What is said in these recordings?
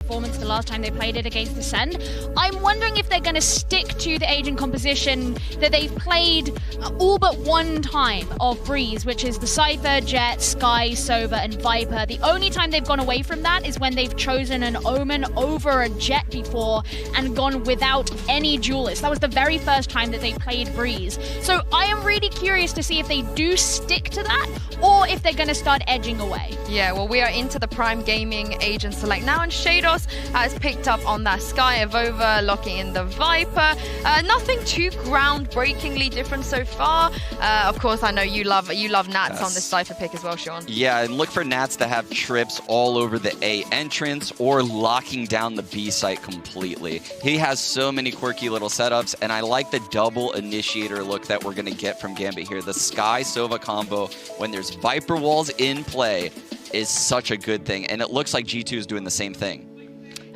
performance the last time they played it against Ascend. I'm wondering if they're going to stick to the agent composition that they've played all but one time of Breeze, which is the Cypher, Jet, Skye, Sova, and Viper. The only time they've gone away from that is when they've chosen an Omen over a Jet before and gone without any duelist. That was the very first time that they played Breeze. So I am really curious to see if they do stick to that or if they're going to start edging away. Yeah, well, we are into the Prime Gaming agent select now, and Sheydos has picked up on that Skye, AvovA locking in the Viper. Nothing too groundbreakingly different so far. Of course, I know you love Nats on this Cypher pick as well, Sean. Yeah, and look for Nats to have trips all over the A entrance or locking down the B site completely. He has so many quirky little setups, and I like the double initiator look that we're going to get from Gambit here. The Skye-Sova combo, when there's Viper walls in play, is such a good thing, and it looks like G2 is doing the same thing.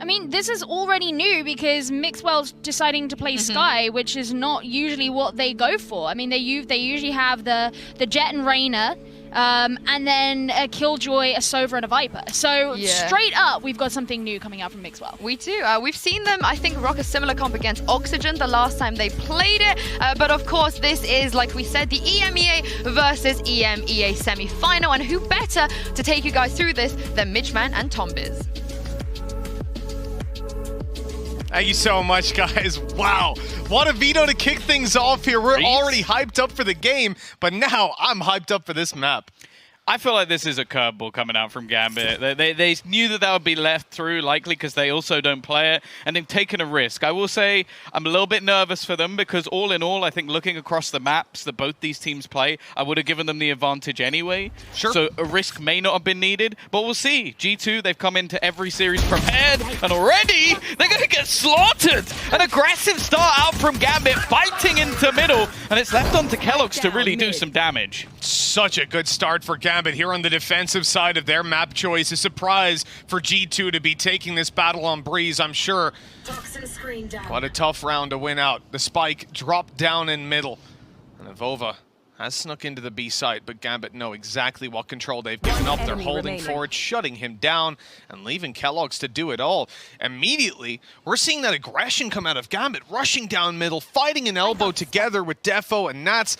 I mean, this is already new because Mixwell's deciding to play Skye, which is not usually what they go for. I mean, they usually have the Jet and Reyna, and then a Killjoy, a Sova, and a Viper. So straight up, we've got something new coming out from Mixwell. We do. We've seen them, I think, rock a similar comp against Oxygen the last time they played it. But of course, this is, like we said, the EMEA versus EMEA semi-final. And who better to take you guys through this than Mitchman and Tombiz? Thank you so much, guys. Wow. What a veto to kick things off here. We're already hyped up for the game, but now I'm hyped up for this map. I feel like this is a curveball coming out from Gambit. They knew that would be left through, likely because they also don't play it, and they've taken a risk. I will say I'm a little bit nervous for them because all in all, I think looking across the maps that both these teams play, I would have given them the advantage anyway. Sure. So a risk may not have been needed, but we'll see. G2, they've come into every series prepared, and already they're going to get slaughtered. An aggressive start out from Gambit, fighting into middle, and it's left on to keloqz to really do some damage. Such a good start for Gambit here on the defensive side of their map choice. A surprise for G2 to be taking this battle on Breeze, I'm sure. What a tough round to win out. The spike dropped down in middle. And AvovA has snuck into the B site, but Gambit know exactly what control they've given up. They're holding forward, shutting him down, and leaving keloqz to do it all. Immediately, we're seeing that aggression come out of Gambit, rushing down middle, fighting an elbow together with Defo and Nats.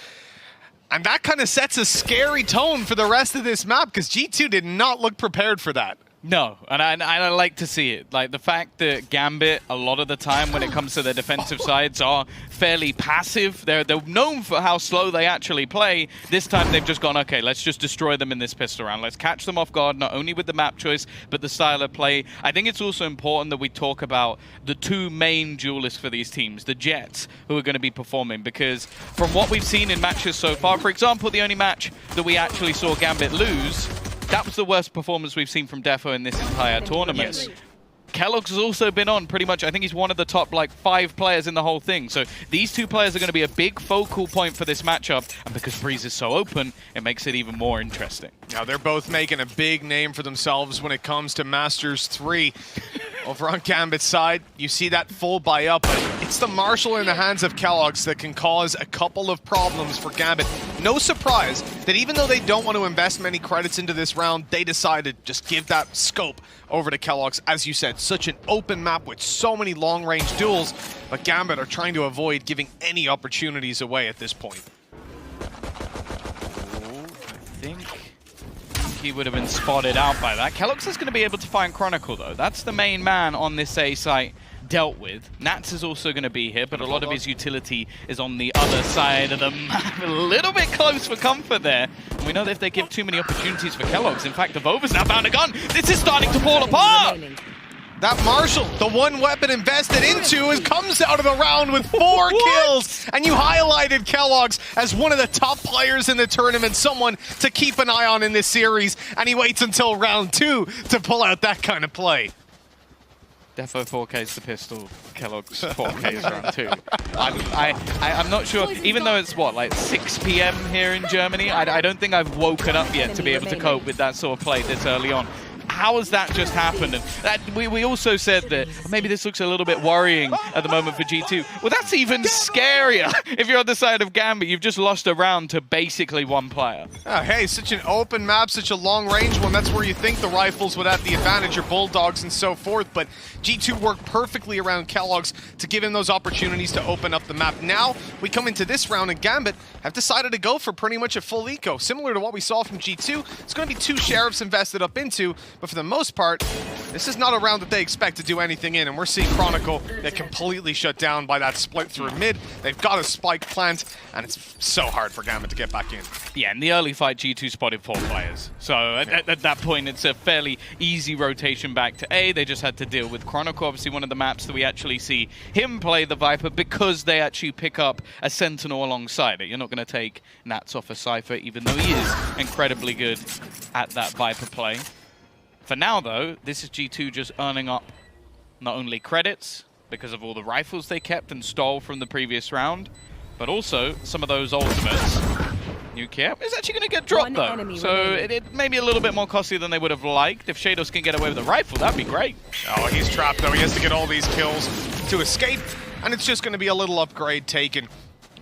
And that kind of sets a scary tone for the rest of this map, because G2 did not look prepared for that. No, and I like to see it. Like the fact that Gambit, a lot of the time when it comes to their defensive sides, are fairly passive. They're known for how slow they actually play. This time they've just gone, okay, let's just destroy them in this pistol round. Let's catch them off guard, not only with the map choice, but the style of play. I think it's also important that we talk about the two main duelists for these teams, the Jets, who are going to be performing, because from what we've seen in matches so far, for example, the only match that we actually saw Gambit lose, that was the worst performance we've seen from Defo in this entire tournament. Yes. keloqz has also been on pretty much, I think he's one of the top like 5 players in the whole thing. So these two players are going to be a big focal point for this matchup. And because Breeze is so open, it makes it even more interesting. Now they're both making a big name for themselves when it comes to Masters 3. Over on Gambit's side, you see that full buy up, but it's the Marshal in the hands of keloqz that can cause a couple of problems for Gambit. No surprise that even though they don't want to invest many credits into this round, they decided to just give that scope over to keloqz. As you said, such an open map with so many long-range duels, but Gambit are trying to avoid giving any opportunities away at this point. I think he would have been spotted out by that. keloqz is going to be able to find Chronicle, though. That's the main man on this A site dealt with. Nats is also going to be here, but a lot of his utility is on the other side of the map. A little bit close for comfort there. And we know that if they give too many opportunities for keloqz, in fact, AvovA's now found a gun. This is starting to fall apart. That Marshal, the one weapon invested into, comes out of the round with 4 kills. And you highlighted keloqz as one of the top players in the tournament, someone to keep an eye on in this series. And he waits until round 2 to pull out that kind of play. Defo 4K's the pistol, keloqz 4K's round 2. I'm not sure, even though it's what, like 6 PM here in Germany, I don't think I've woken up yet to be able to cope with that sort of play this early on. how has that just happened? And that, we also said that maybe this looks a little bit worrying at the moment for G2. Well, that's even scarier. If you're on the side of Gambit, you've just lost a round to basically one player. Oh, hey, such an open map, such a long-range one. That's where you think the rifles would have the advantage, or bulldogs and so forth. But G2 worked perfectly around keloqz to give him those opportunities to open up the map. Now, we come into this round, and Gambit have decided to go for pretty much a full eco. Similar to what we saw from G2, it's going to be 2 sheriffs invested up into, but for the most part, this is not a round that they expect to do anything in, and we're seeing Chronicle get completely shut down by that split through mid. They've got a spike plant, and it's so hard for Gambit to get back in. Yeah, in the early fight, G2 spotted 4 players. So at that point, it's a fairly easy rotation back to A. They just had to deal with Chronicle, obviously one of the maps that we actually see him play the Viper because they actually pick up a Sentinel alongside it. You're not going to take Nats off a Cypher, even though he is incredibly good at that Viper play. For now, though, this is G2 just earning up not only credits because of all the rifles they kept and stole from the previous round, but also some of those ultimates. Nukkye is actually going to get dropped, though. So it may be a little bit more costly than they would have liked. If Sheydos can get away with a rifle, that'd be great. Oh, he's trapped, though. He has to get all these kills to escape, and it's just going to be a little upgrade taken.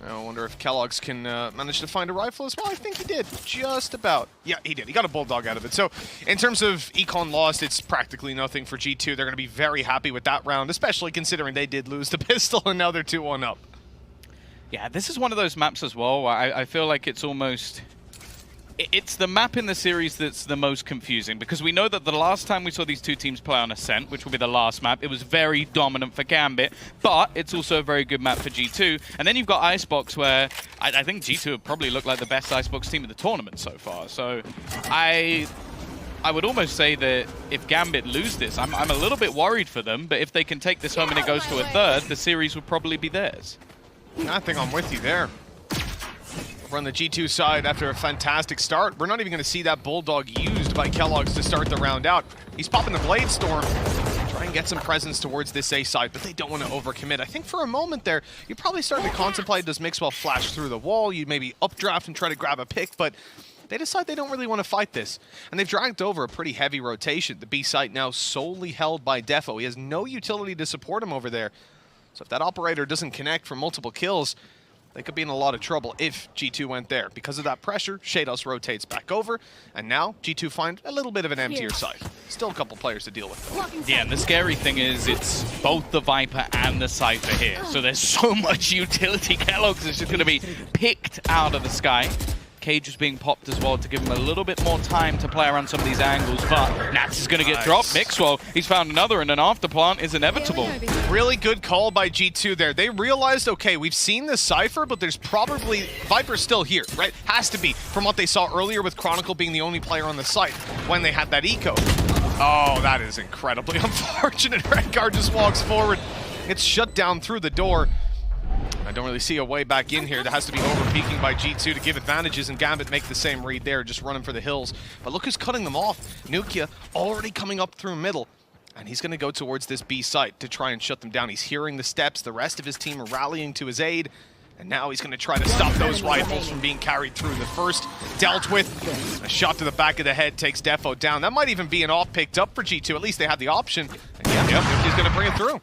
I wonder if keloqz can manage to find a rifle as well. I think he did, just about. Yeah, he did. He got a bulldog out of it. So in terms of econ lost, it's practically nothing for G2. They're going to be very happy with that round, especially considering they did lose the pistol, and now they're 2-1 up. Yeah, this is one of those maps as well. I feel like it's almost... It's the map in the series that's the most confusing, because we know that the last time we saw these two teams play on Ascent, which will be the last map, it was very dominant for Gambit, but it's also a very good map for G2. And then you've got Icebox, where I think G2 have probably looked like the best Icebox team in the tournament so far. So I would almost say that if Gambit lose this, I'm a little bit worried for them, but if they can take this home and it goes to a third, the series would probably be theirs. I think I'm with you there. We're on the G2 side after a fantastic start. We're not even going to see that bulldog used by keloqz to start the round out. He's popping the Blade Storm, try and get some presence towards this A side, but they don't want to overcommit. I think for a moment there, you're probably starting to contemplate, does mixwell flash through the wall? You'd maybe updraft and try to grab a pick, but they decide they don't really want to fight this. And they've dragged over a pretty heavy rotation. The B site now solely held by Defo. He has no utility to support him over there. So if that operator doesn't connect for multiple kills, they could be in a lot of trouble if G2 went there. Because of that pressure, Sheydos rotates back over, and now G2 find a little bit of an emptier side. Still a couple players to deal with. Yeah, and the scary thing is it's both the Viper and the Cypher here. So there's so much utility. keloqz is just going to be picked out of the sky. Cage is being popped as well to give him a little bit more time to play around some of these angles, but Nats is going to get dropped. Mixwell, he's found another, and an afterplant is inevitable. Really good call by G2 there. They realized, okay, we've seen the Cypher, but there's probably... Viper's still here, right? Has to be, from what they saw earlier with Chronicle being the only player on the site when they had that eco. Oh, that is incredibly unfortunate. Redgar just walks forward, gets shut down through the door. I don't really see a way back in here. That has to be over-peeking by G2 to give advantages, and Gambit make the same read there, just running for the hills. But look who's cutting them off. Nukkye already coming up through middle, and he's going to go towards this B site to try and shut them down. He's hearing the steps. The rest of his team are rallying to his aid, and now he's going to try to stop those rifles from being carried through. The first dealt with. A shot to the back of the head takes Defo down. That might even be an off picked up for G2. At least they have the option. And yeah, Nukkye's going to bring it through.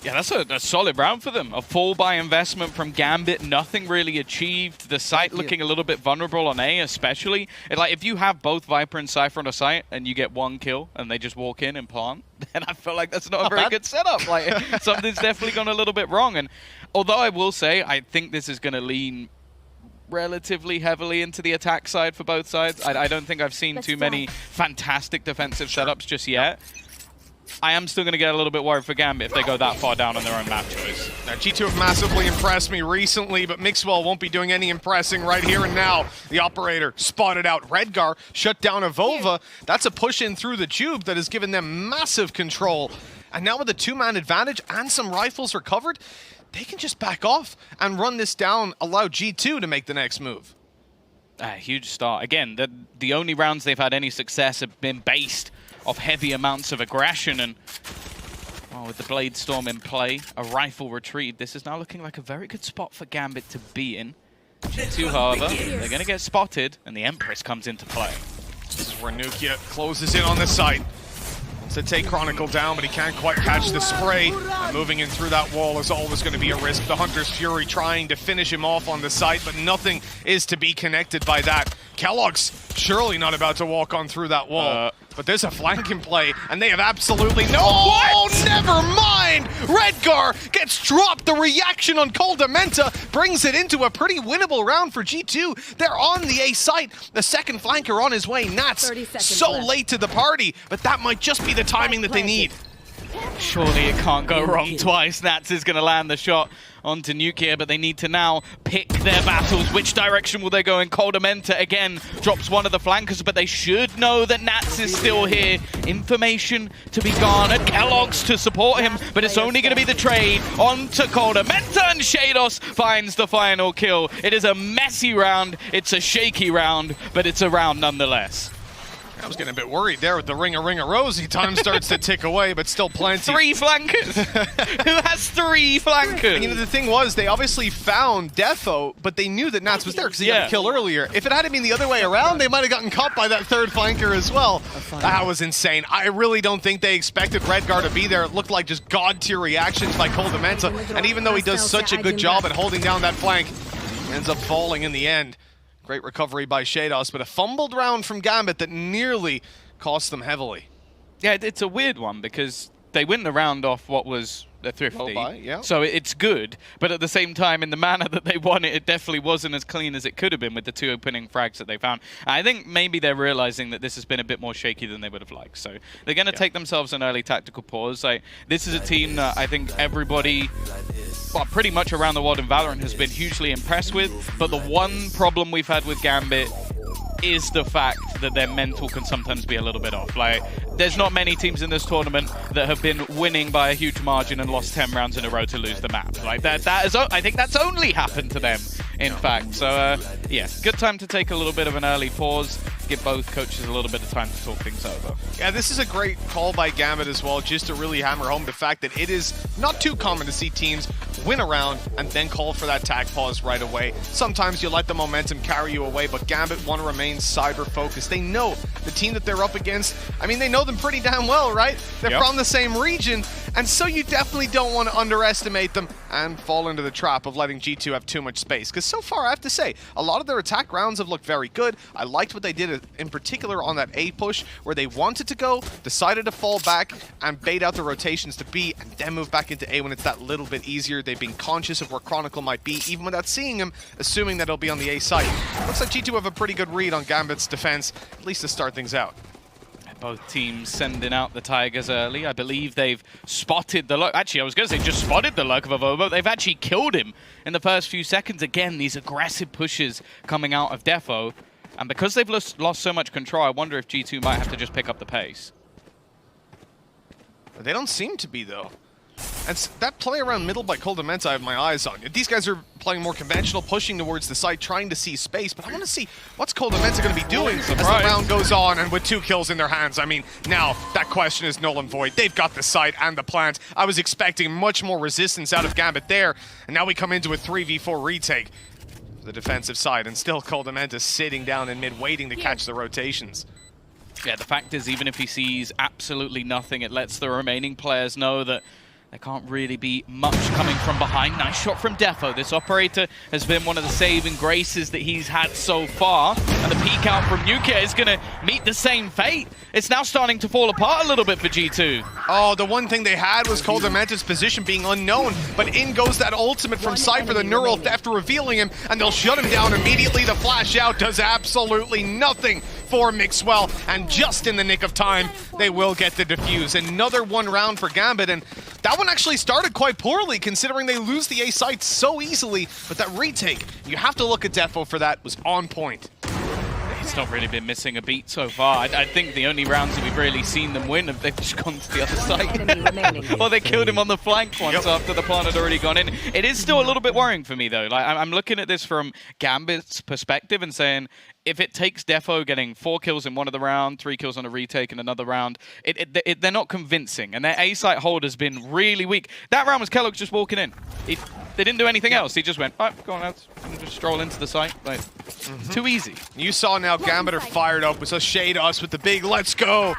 Yeah, that's a solid round for them. A full buy investment from Gambit, nothing really achieved. The site looking a little bit vulnerable on A, especially. Like, if you have both Viper and Cypher on a site and you get one kill and they just walk in and plant, then I feel like that's not a very good setup. Like, something's definitely gone a little bit wrong. And although I will say, I think this is going to lean relatively heavily into the attack side for both sides. I don't think I've seen too many fantastic defensive setups just yet. I am still going to get a little bit worried for Gambit if they go that far down on their own map choice. Now, G2 have massively impressed me recently, but mixwell won't be doing any impressing right here and now. The operator spotted out Redgar, shut down AvovA. That's a push in through the tube that has given them massive control. And now with a 2-man advantage and some rifles recovered, they can just back off and run this down, allow G2 to make the next move. Huge start. Again, the only rounds they've had any success have been based of heavy amounts of aggression, and with the Blade Storm in play, a rifle retrieved, this is now looking like a very good spot for Gambit to be in. G2, however, they're going to get spotted, and the Empress comes into play. This is where nukkye closes in on the site. To take Chronicle down, but he can't quite catch the spray. And moving in through that wall is always going to be a risk. The Hunter's Fury trying to finish him off on the site, but nothing is to be connected by that. keloqz surely not about to walk on through that wall. But there's a flank in play, and they have absolutely no... Oh, never mind! Redgar gets dropped. The reaction on koldamenta brings it into a pretty winnable round for G2. They're on the A site. The second flanker on his way. Nats so late to the party, but that might just be the timing that they need. Surely it can't go wrong twice. Nats is going to land the shot onto nukkye, but they need to now pick their battles. Which direction will they go in? koldamenta again drops one of the flankers, but they should know that Nats is still here. Information to be garnered. keloqz to support him, but it's only going to be the trade onto koldamenta, and Sheydos finds the final kill. It is a messy round. It's a shaky round, but it's a round nonetheless. I was getting a bit worried there with the ring a rosy. Time starts to tick away, but still plenty. 3 flankers. Who has 3 flankers? You know, the thing was, they obviously found defo, but they knew that Nats was there because he got a kill earlier. If it had been the other way around, they might have gotten caught by that third flanker as well. That was insane. I really don't think they expected Redgar to be there. It looked like just god-tier reactions by koldamenta, and even though he does such a good job at holding down that flank, ends up falling in the end. Great recovery by Sheydos, but a fumbled round from Gambit that nearly cost them heavily. Yeah, it's a weird one because they win the round off what was a thrifty. So it's good, but at the same time, in the manner that they won it, it definitely wasn't as clean as it could have been with the 2 opening frags that they found. I think maybe they're realizing that this has been a bit more shaky than they would have liked. So they're going to take themselves an early tactical pause. Like, this is a team that I think everybody, well, pretty much around the world in Valorant has been hugely impressed with. But the one problem we've had with Gambit is the fact that their mental can sometimes be a little bit off. Like, there's not many teams in this tournament that have been winning by a huge margin and lost 10 rounds in a row to lose the map. Like, that is, I think that's only happened to them, in fact. So, yeah, good time to take a little bit of an early pause, give both coaches a little bit of time to talk things over. Yeah, this is a great call by Gambit as well, just to really hammer home the fact that it is not too common to see teams win a round and then call for that tag pause right away. Sometimes you let the momentum carry you away, but Gambit want to remain cyber focused. They know the team that they're up against. I mean, they know them pretty damn well, right? They're from the same region, and so you definitely don't want to underestimate them and fall into the trap of letting G2 have too much space. Because so far, I have to say, a lot of their attack rounds have looked very good. I liked what they did in particular on that A push, where they wanted to go, decided to fall back, and bait out the rotations to B, and then move back into A when it's that little bit easier. They've been conscious of where Chronicle might be, even without seeing him, assuming that he'll be on the A site. Looks like G2 have a pretty good read on Gambit's defense, at least to start things out. Both teams sending out the Tigers early. I believe they've spotted the luck. Actually, I was going to say just spotted the luck of AvovA. They've actually killed him in the first few seconds. Again, these aggressive pushes coming out of Defo. And because they've lost so much control, I wonder if G2 might have to just pick up the pace. They don't seem to be, though. And that play around middle by koldamenta I have my eyes on. These guys are playing more conventional, pushing towards the site, trying to see space, but I want to see what's koldamenta going to be doing as the round goes on and with 2 kills in their hands. I mean, now that question is null and void. They've got the site and the plant. I was expecting much more resistance out of Gambit there, and now we come into a 3v4 retake for the defensive side, and still koldamenta sitting down in mid, waiting to catch the rotations. Yeah, the fact is, even if he sees absolutely nothing, it lets the remaining players know that there can't really be much coming from behind. Nice shot from Defo. This operator has been one of the saving graces that he's had so far. And the peek out from nukkye is going to meet the same fate. It's now starting to fall apart a little bit for G2. Oh, the one thing they had was koldamenta's position being unknown, but in goes that ultimate from Cypher, the neural theft, revealing him, and they'll shut him down immediately. The flash out does absolutely nothing for mixwell, and just in the nick of time, they will get the defuse. Another 1 round for Gambit, and that one actually started quite poorly, considering they lose the A site so easily, but that retake, you have to look at Defo for that, was on point. It's not really been missing a beat so far. I think the only rounds that we've really seen them win, they've just gone to the other side. Or they killed him on the flank once after the plant had already gone in. It is still a little bit worrying for me, though. Like, I'm looking at this from Gambit's perspective and saying, if it takes Defo getting 4 kills in one of the round, 3 kills on a retake in another round, they're not convincing. And their A-site hold has been really weak. That round was keloqz just walking in. They didn't do anything else. He just went, oh, go on, let's just stroll into the site. Like, it's too easy. You saw now Gambit are fired up. We saw Sheydos with the big let's go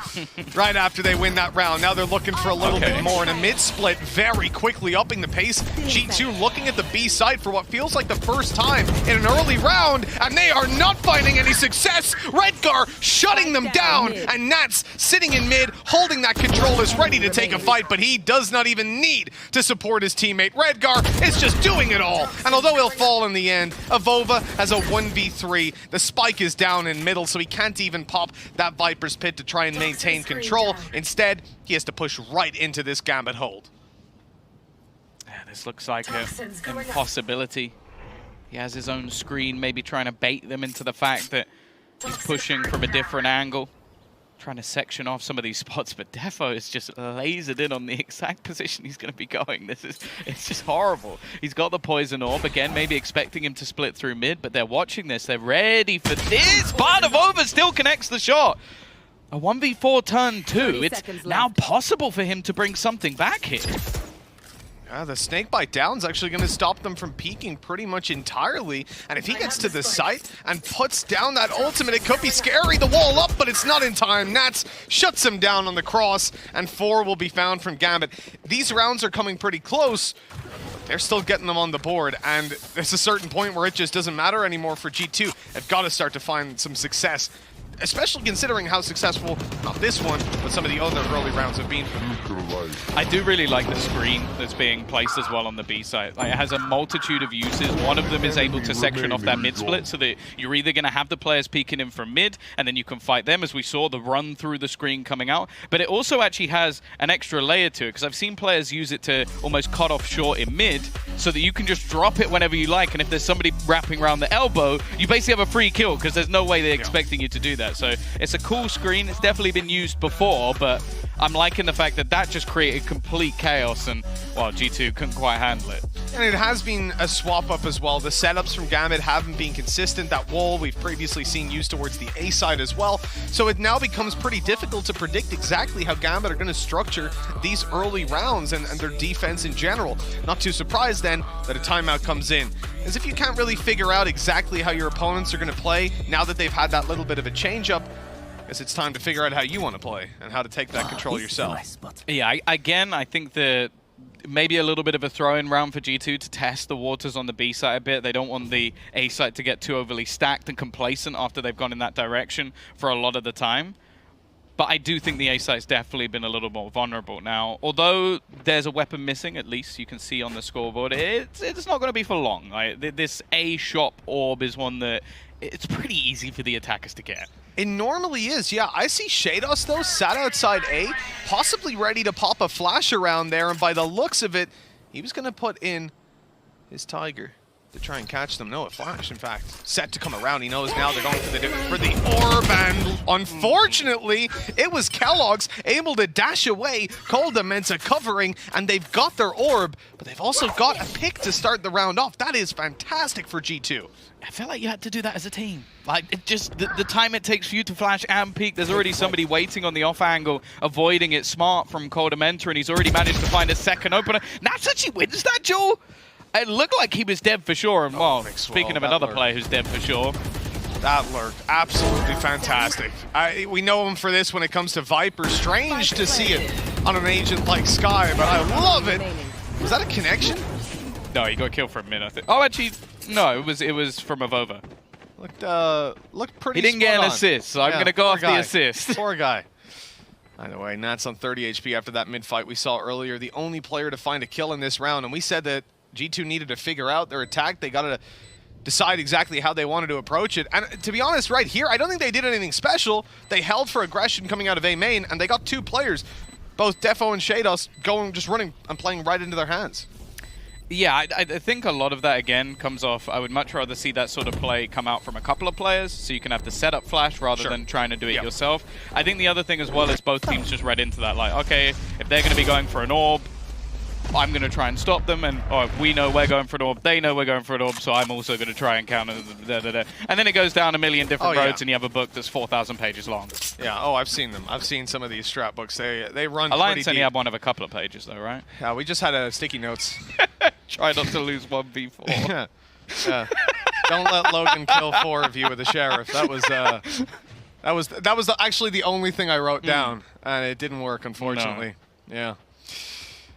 right after they win that round. Now they're looking for a little bit more in a mid-split, very quickly upping the pace. G2 looking at the B site for what feels like the first time in an early round, and they are not finding any success. Redgar shutting them down, and Nats sitting in mid, holding that control, is ready to take a fight, but he does not even need to support his teammate. Redgar is just doing it all, and although he'll fall in the end, AvovA has a 1v3. The spike is down in middle, so he can't even pop that Viper's Pit to try and maintain control. Instead, he has to push right into this Gambit hold. Yeah, this looks like an impossibility. He has his own screen, maybe trying to bait them into the fact that he's pushing from a different angle, trying to section off some of these spots, but Defo is just lasered in on the exact position he's going to be going. It's just horrible. He's got the poison orb again, maybe expecting him to split through mid, but they're watching this. They're ready for this. But AvovA still connects the shot. A 1v4 turn 2. It's now possible for him to bring something back here. The snakebite down's actually going to stop them from peeking pretty much entirely. And if he gets to the site and puts down that ultimate, it could be scary. The wall up, but it's not in time. Nats shuts him down on the cross, and 4 will be found from Gambit. These rounds are coming pretty close. They're still getting them on the board, and there's a certain point where it just doesn't matter anymore for G2. They've got to start to find some success, especially considering how successful, not this one, but some of the other early rounds have been. I do really like the screen that's being placed as well on the B side. Like, it has a multitude of uses. One of them is able to section off that mid split, so that you're either going to have the players peeking in from mid, and then you can fight them, as we saw the run through the screen coming out. But it also actually has an extra layer to it, because I've seen players use it to almost cut off short in mid, so that you can just drop it whenever you like, and if there's somebody wrapping around the elbow, you basically have a free kill, because there's no way they're expecting you to do that. So it's a cool screen. It's definitely been used before, but I'm liking the fact that that just created complete chaos, and, well, G2 couldn't quite handle it. And it has been a swap up as well. The setups from Gambit haven't been consistent. That wall we've previously seen used towards the A side as well. So it now becomes pretty difficult to predict exactly how Gambit are going to structure these early rounds and their defense in general. Not too surprised then that a timeout comes in, as if you can't really figure out exactly how your opponents are going to play now that they've had that little bit of a change up. I guess it's time to figure out how you want to play and how to take that control yourself. Yeah, again, I think that maybe a little bit of a throw-in round for G2 to test the waters on the B side a bit. They don't want the A side to get too overly stacked and complacent after they've gone in that direction for a lot of the time. But I do think the A side's definitely been a little more vulnerable now. Although there's a weapon missing, at least you can see on the scoreboard, it's not going to be for long. Right? This A shop orb is one that it's pretty easy for the attackers to get. It normally is, yeah. I see Sheydos, though, sat outside A, possibly ready to pop a flash around there, and by the looks of it, he was going to put in his Tiger to try and catch them. No, a flash, in fact. Set to come around. He knows now they're going for the orb, and unfortunately, it was keloqz able to dash away. koldamenta covering, and they've got their orb, but they've also got a pick to start the round off. That is fantastic for G2. I felt like you had to do that as a team. Like, it just, the time it takes for you to flash and peek, there's already somebody waiting on the off angle, avoiding it smart from koldamenta, and he's already managed to find a second opener. Nats actually wins that, Joel. It looked like he was dead for sure, and well, speaking of another player who's dead for sure. That lurked. Absolutely fantastic. We know him for this when it comes to Viper. Strange to see it on an agent like Sky, but I love it. Was that a connection? No, he got killed for a minute, I think. Oh, actually, no, it was from AvovA. Looked pretty. He didn't get an assist, so I'm going to go off the assist. Poor guy. Either way, Nats on 30 HP after that mid-fight we saw earlier. The only player to find a kill in this round, and we said that G2 needed to figure out their attack. They got to decide exactly how they wanted to approach it. And to be honest, right here, I don't think they did anything special. They held for aggression coming out of A main, and they got 2 players, both Defo and Sheydos, just running and playing right into their hands. Yeah, I think a lot of that, again, comes off. I would much rather see that sort of play come out from a couple of players, so you can have the setup flash rather than trying to do it yourself. I think the other thing as well is both teams just read into that, like, okay, if they're going to be going for an orb, I'm going to try and stop them, and if we know we're going for an orb, they know we're going for an orb, so I'm also going to try and counter them. And then it goes down a million different roads, and you have a book that's 4,000 pages long. Yeah, I've seen them. I've seen some of these strat books. They run Alliance pretty only deep. have one of a couple of pages, though, right? Yeah, we just had sticky notes. Try not to lose 1v4. Yeah. Yeah. Don't let Logan kill 4 of you with a sheriff. That was actually the only thing I wrote down, and it didn't work, unfortunately. No. Yeah.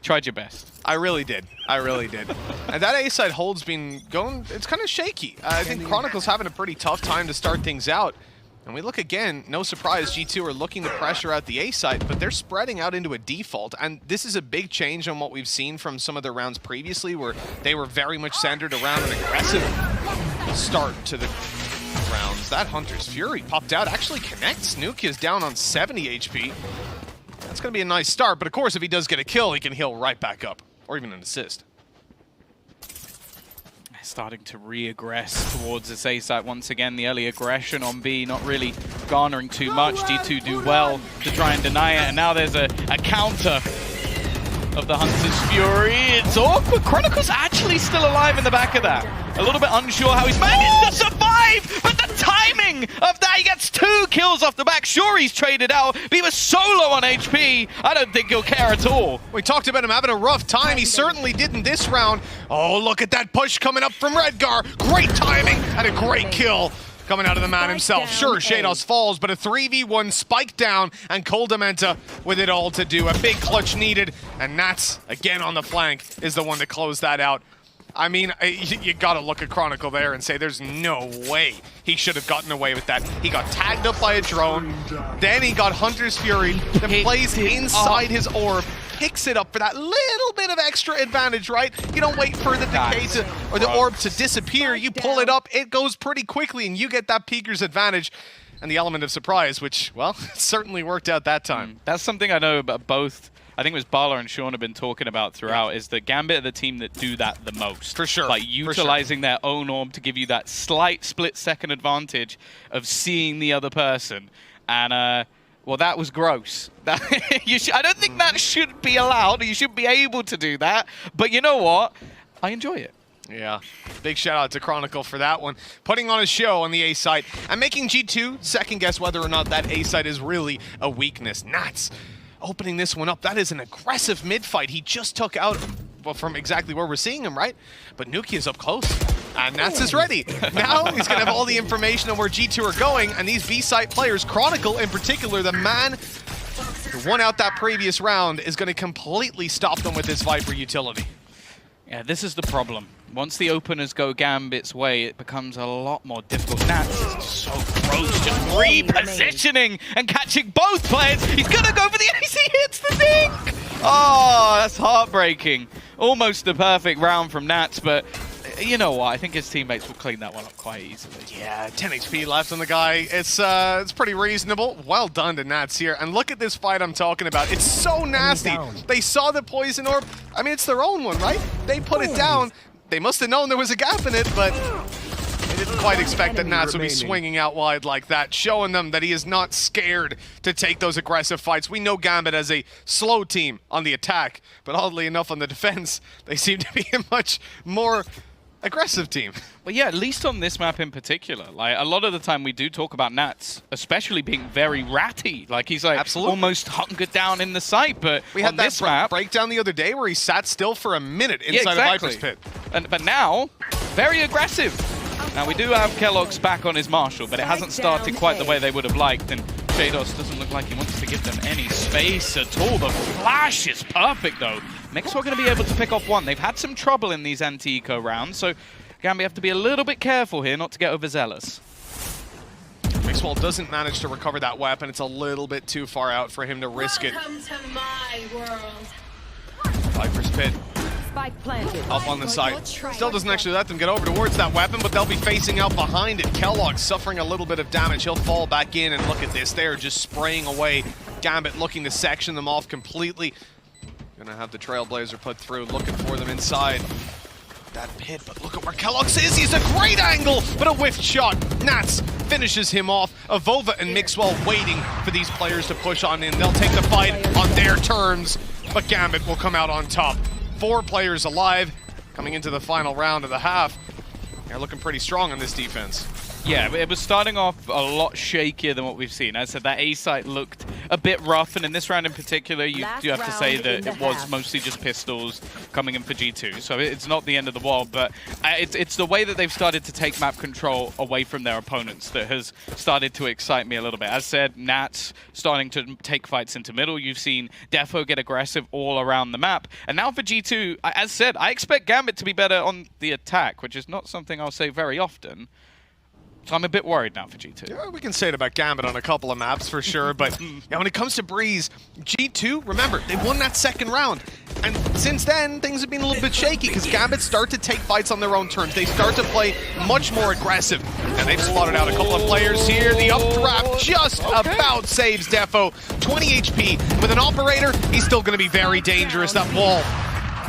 Tried your best. I really did. I really did. And that A side hold's been going, it's kind of shaky. I think Chronicle's having a pretty tough time to start things out. And we look again, no surprise, G2 are looking to pressure out the A side, but they're spreading out into a default. And this is a big change on what we've seen from some of their rounds previously, where they were very much centered around an aggressive start to the rounds. That Hunter's Fury popped out, actually connects. Nukkye is down on 70 HP. That's going to be a nice start, but of course, if he does get a kill, he can heal right back up, or even an assist. Starting to re-aggress towards this A site once again. The early aggression on B not really garnering too much. G2 do well to try and deny it, and now there's a counter of the Hunter's Fury. It's awkward. Chronicle's actually still alive in the back of that. A little bit unsure how he's managed to survive, but the timing of that, he gets 2 kills off the back. Sure, he's traded out, but he was so low on HP, I don't think he'll care at all. We talked about him having a rough time. He certainly did in this round. Oh, look at that push coming up from Redgar. Great timing and a great kill coming out of the man himself. Sure, Sheydos falls, but a 3v1 spike down, and koldamenta with it all to do. A big clutch needed, and Nats, again on the flank, is the one to close that out. I mean, you gotta look at Chronicle there and say there's no way he should have gotten away with that. He got tagged up by a drone, then he got Hunter's Fury, then plays inside his orb, picks it up for that little bit of extra advantage, right? You don't wait for the decay to, or the orb to disappear, you pull it up, it goes pretty quickly, and you get that peeker's advantage. And the element of surprise, which, well, certainly worked out that time. That's something I know about both. I think it was Bala and Sean have been talking about throughout, is that Gambit are the team that do that the most. For sure. Like utilizing their own orb to give you that slight split-second advantage of seeing the other person. And, well, that was gross. I don't think that should be allowed. You should be able to do that. But you know what? I enjoy it. Yeah, big shout out to Chronicle for that one. Putting on a show on the A site and making G2 second guess whether or not that A site is really a weakness. Nats opening this one up. That is an aggressive mid-fight. He just took out, well, from exactly where we're seeing him, right? But Nukkye is up close, and Nats is ready. Now he's going to have all the information on where G2 are going, and these B-site players, Chronicle in particular, the man who won out that previous round, is going to completely stop them with this Viper utility. Yeah, this is the problem. Once the openers go Gambit's way, it becomes a lot more difficult. Nats is so gross, just repositioning and catching both players. He's gonna go for the ace, he hits the dink! Oh, that's heartbreaking. Almost the perfect round from Nats, but you know what? I think his teammates will clean that one up quite easily. Yeah, 10 HP left on the guy. It's pretty reasonable. Well done to Nats here. And look at this fight I'm talking about. It's so nasty. They saw the poison orb. I mean, it's their own one, right? They put it down. They must have known there was a gap in it, but they didn't quite expect that Nats would be swinging out wide like that, showing them that he is not scared to take those aggressive fights. We know Gambit as a slow team on the attack, but oddly enough on the defense, they seem to be a much more aggressive team. Well, yeah, at least on this map in particular. Like, a lot of the time we do talk about Nats, especially being very ratty. Like, he's like almost hunkered down in the site, but we had this map breakdown the other day where he sat still for a minute inside a Viper's pit. But now, very aggressive. Now, we do have keloqz back on his Marshall, but it hasn't started quite the way they would have liked, and Sheydos doesn't look like he wants to give them any space at all. The flash is perfect, though. mixwell going to be able to pick off one. They've had some trouble in these anti-eco rounds, so Gambit have to be a little bit careful here not to get overzealous. mixwell doesn't manage to recover that weapon. It's a little bit too far out for him to risk it. Welcome to my world. Viper's pit. Spike planted. Up on the side. Still doesn't actually let them get over towards that weapon, but they'll be facing out behind it. keloqz suffering a little bit of damage. He'll fall back in, and look at this. They're just spraying away. Gambit looking to section them off completely. Gonna have the Trailblazer put through, looking for them inside that pit, but look at where keloqz is. He's a great angle, but a whiffed shot. Nats finishes him off. AvovA and mixwell waiting for these players to push on in. They'll take the fight on their terms, but Gambit will come out on top. 4 players alive coming into the final round of the half. They're looking pretty strong on this defense. Yeah, it was starting off a lot shakier than what we've seen. As I said, that A site looked a bit rough, and in this round in particular, you do have to say that it was mostly just pistols, a coming in for G2, so it's not the end of the world, but it's the way that they've started to take map control away from their opponents that has started to excite me a little bit. As said, Nats starting to take fights into middle. You've seen Defo get aggressive all around the map. And now for G2, as said, I expect Gambit to be better on the attack, which is not something I'll say very often. So I'm a bit worried now for G2. Yeah, we can say it about Gambit on a couple of maps for sure, but yeah, when it comes to Breeze, G2, remember, they won that second round. And since then, things have been a little bit shaky because Gambit start to take fights on their own terms. They start to play much more aggressive. And they've spotted out a couple of players here. The updraft just about saves Defo. 20 HP. With an operator, he's still going to be very dangerous. That wall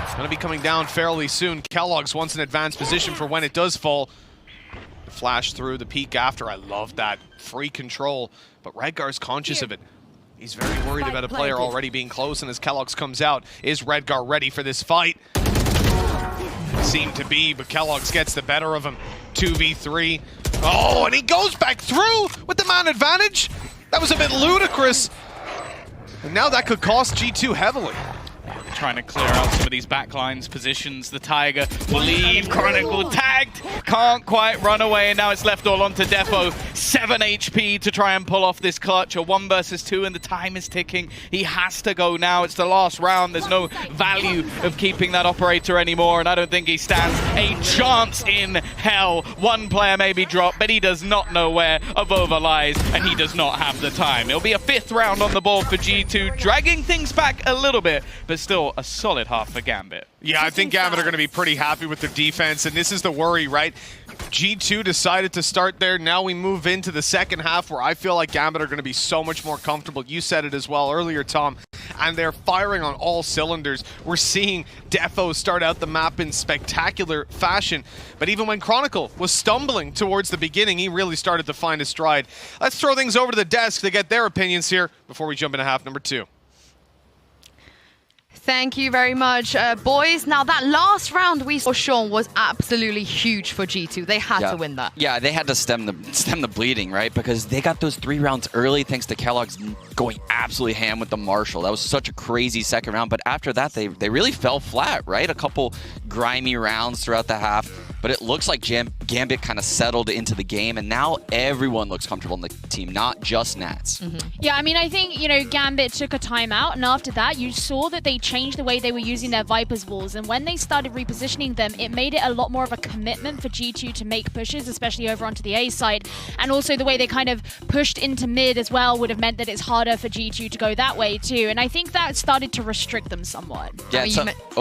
is going to be coming down fairly soon. keloqz wants an advanced position for when it does fall. Flash through the peak after. I love that free control, but Redgar's conscious of it. He's very worried about a player already being close, and as keloqz comes out, is Redgar ready for this fight? Seemed to be, but keloqz gets the better of him. 2v3. Oh, and he goes back through with the man advantage. That was a bit ludicrous. And now that could cost G2 heavily. Trying to clear out some of these backlines, positions. The Tiger will leave. Chronicle tagged. Can't quite run away, and now it's left all onto Defo. 7 HP to try and pull off this clutch. A 1 versus 2, and the time is ticking. He has to go now. It's the last round. There's no value of keeping that operator anymore, and I don't think he stands a chance in hell. One player may be dropped, but he does not know where AvovA lies, and he does not have the time. It'll be a 5th round on the board for G2, dragging things back a little bit, but still a solid half for Gambit. Yeah, I think Gambit are going to be pretty happy with their defense, and this is the worry, right? G2 decided to start there. Now we move into the second half where I feel like Gambit are going to be so much more comfortable. You said it as well earlier, Tom, and they're firing on all cylinders. We're seeing Defo start out the map in spectacular fashion, but even when Chronicle was stumbling towards the beginning, he really started to find his stride. Let's throw things over to the desk to get their opinions here before we jump into half number 2. Thank you very much, boys. Now, that last round we saw, Sean, was absolutely huge for G2. They had to win that. Yeah, they had to stem the bleeding, right? Because they got those 3 rounds early thanks to keloqz going absolutely ham with the Marshall. That was such a crazy second round. But after that, they really fell flat, right? A couple grimy rounds throughout the half. But it looks like Gambit kind of settled into the game, and now everyone looks comfortable in the team, not just Nats. Yeah, I mean, I think, you know, Gambit took a timeout, and after that, you saw that they changed the way they were using their Viper's walls, and when they started repositioning them, it made it a lot more of a commitment for G2 to make pushes, especially over onto the A side, and also the way they kind of pushed into mid as well would have meant that it's harder for G2 to go that way too, and I think that started to restrict them somewhat. Yeah,